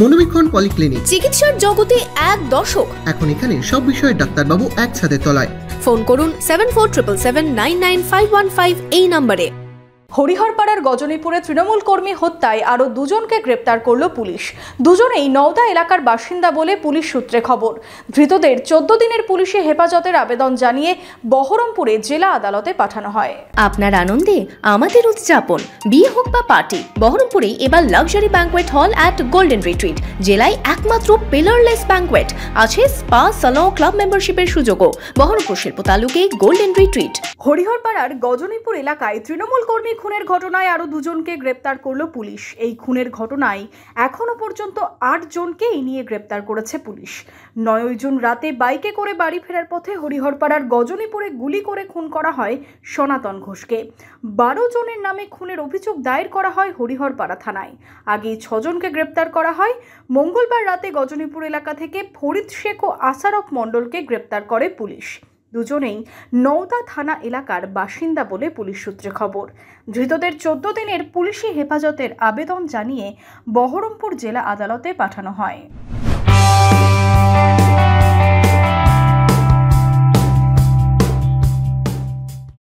মনোবীক্ষণ polyclinic, চিকিৎসার জগতে এক দশক। এখন এখানে সব বিষয়ে ডাক্তারবাবু একসাথে তলায়। ফোন করুন 7477799515 এই নম্বরে। হরিহরপাড়ার গজনীপুরে তৃণমূল কর্মী হত্যায় আরও দুজনকে গ্রেপ্তার করল পুলিশ। দুজনেই নওদা এলাকার বাসিন্দা বলে পুলিশ সূত্রে খবর। ধৃতদের 14 দিনের পুলিশি হেফাজতের আবেদন জানিয়ে বহরমপুরে জেলা আদালতে পাঠানো হয়। আপনার আনন্দে আমাদের উদযাপন, বিয়ে হোক বা পার্টি, বহরমপুরে এবার luxury banquet hall at golden retreat. জেলায় একমাত্র পিলারলেস ব্যাঙ্কোয়েট, আছে স্পা, সালন, ক্লাব মেম্বারশিপের সুযোগও। বহরমপুর শিল্প তালুকে গোল্ডেন রিট্রিট। হরিহরপাড়ার গজনীপুর এলাকায় তৃণমূল কর্মী খুনের ঘটনায় আরও দুজনকে গ্রেপ্তার করল পুলিশ। এই খুনের ঘটনায় এখনো পর্যন্ত 8 জনকে এই নিয়ে গ্রেপ্তার করেছে পুলিশ। 9 জুন রাতে বাইকে করে বাড়ি ফেরার পথে হরিহরপাড়ার গজনীপুরে গুলি করে খুন করা হয় সনাতন ঘোষকে। 12 জনের নামে খুনের অভিযোগ দায়ের করা হয় হরিহরপাড়া থানায়। আগেই 6 জনকে গ্রেপ্তার করা হয়। মঙ্গলবার রাতে গজনীপুর এলাকা থেকে ফরিদ শেখ ও আসারফ মণ্ডলকে গ্রেপ্তার করে পুলিশ। দুজনেই নওদা থানা এলাকার বাসিন্দা বলে পুলিশ সূত্রে খবর। ধৃতদের 14 দিনের পুলিশি হেফাজতের আবেদন জানিয়ে বহরমপুর জেলা আদালতে পাঠানো হয়।